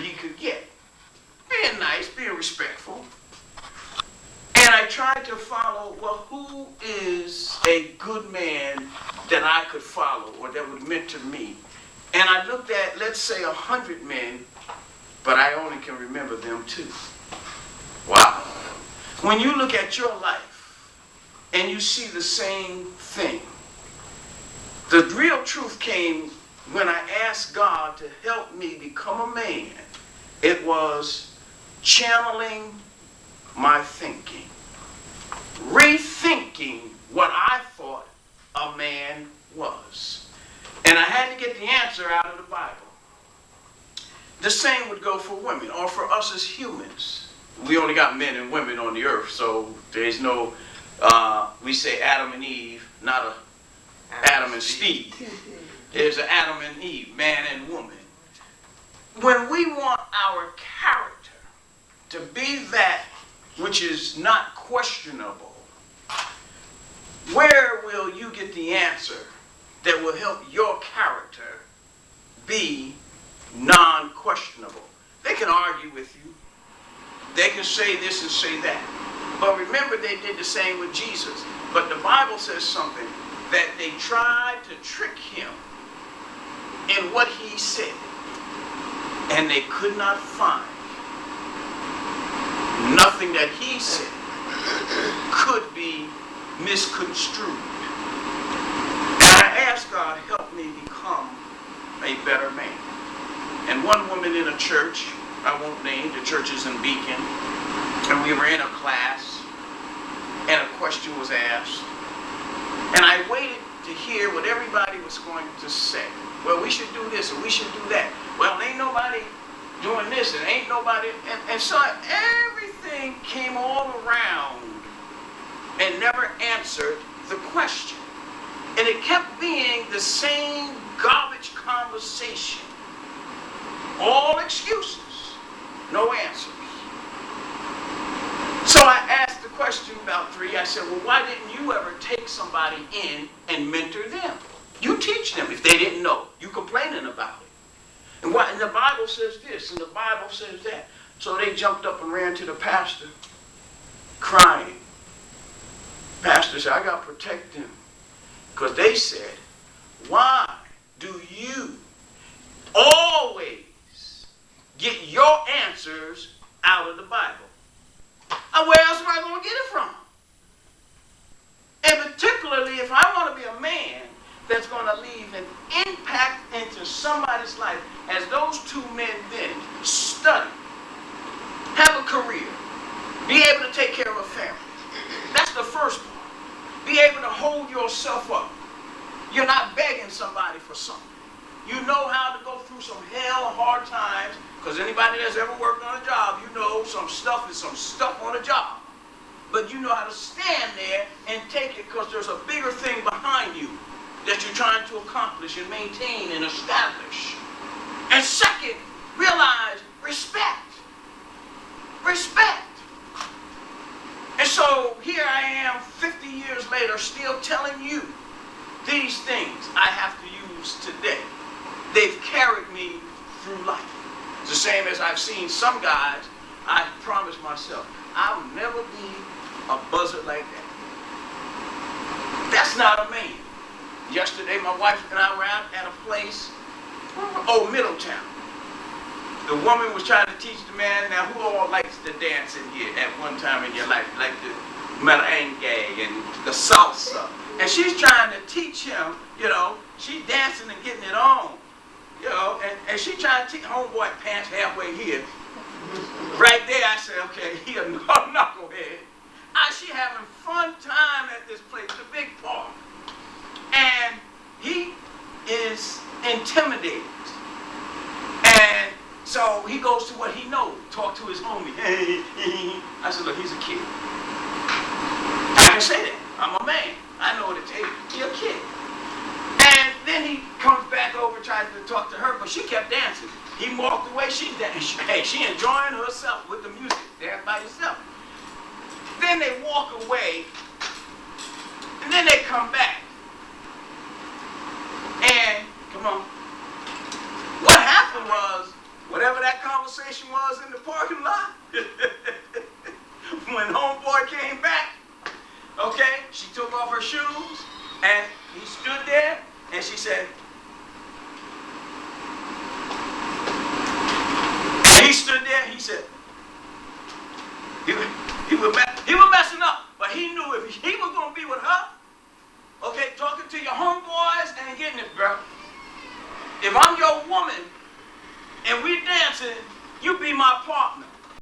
he could get. Being nice, being respectful. And I tried to follow, well, who is a good man that I could follow or that would mentor me? And I looked at, let's say, 100 men, but I only can remember them 2. Wow. When you look at your life and you see the same thing, the real truth came when I asked God to help me become a man. It was channeling my thinking, rethinking what I thought a man was. And I had to get the answer out of the Bible. The same would go for women, or for us as humans. We only got men and women on the earth, so there's no, we say Adam and Eve, not a Adam and Steve. There's an Adam and Eve, man and woman. When we want our character to be that which is not questionable, where will you get the answer that will help your character be non-questionable? They can argue with you. They can say this and say that. But remember, they did the same with Jesus. But the Bible says something, that they tried to trick him in what he said. And they could not find nothing that he said could be misconstrued. And I asked God, help me become a better man. And one woman in a church, I won't name, the church is in Beacon, and we were in a class, and a question was asked. And I waited to hear what everybody was going to say. Well, we should do this, and we should do that. Well, ain't nobody doing this, and ain't nobody... And so everything came all around and never answered the question. And it kept being the same garbage conversation. All excuses, no answers. So I asked the question about 3. I said, well, why didn't you ever take somebody in and mentor them? You teach them if they didn't know. You complaining about it. And the Bible says this, and the Bible says that. So they jumped up and ran to the pastor, crying. Pastor said, I got to protect them. Because they said, why do you always get your answers out of the Bible? Where else am I going to get it from? And particularly if I want to be a man that's going to leave an impact into somebody's life, as those 2 men did, study, have a career, be able to take care of a family. That's the first part. Be able to hold yourself up. You're not begging somebody for something. You know how to go through some hell, hard times, because anybody that's ever worked on a job, you know some stuff is some stuff on a job. But you know how to stand there and take it, because there's a bigger thing behind you that you're trying to accomplish and maintain and establish. And second, realize respect. Respect. And so here I am 50 years later still telling you these things I have to use today. They've carried me through life. It's the same as I've seen some guys, I promised myself, I'll never be a buzzard like that. That's not a man. Yesterday, my wife and I were out at a place, Middletown. The woman was trying to teach the man, now who all likes to dance in here at one time in your life, like the merengue and the salsa. And she's trying to teach him, she's dancing and getting it on. And she trying to teach homeboy pants halfway here. Right there, I said, okay, he a knucklehead. She having fun time at this place, the big park. And he is intimidated. And so he goes to what he knows, talk to his homie. I said, look, he's a kid. I can say that. I'm a man. I know what it takes. He's a kid. And then he comes back over, tries to talk to her, but she kept dancing. He walked away, she danced. Hey, she enjoying herself with the music, dance by yourself. Then they walk away, and then they come back. And, come on. What happened was, Whatever that conversation was in the parking lot, when homeboy came back, okay, she took off her shoes and he stood there and she said, and he stood there, he said, he was messing up, but he knew if he was going to be with her, okay, talking to your homeboys and getting it, bro. If I'm your woman and we dancing, you be my partner.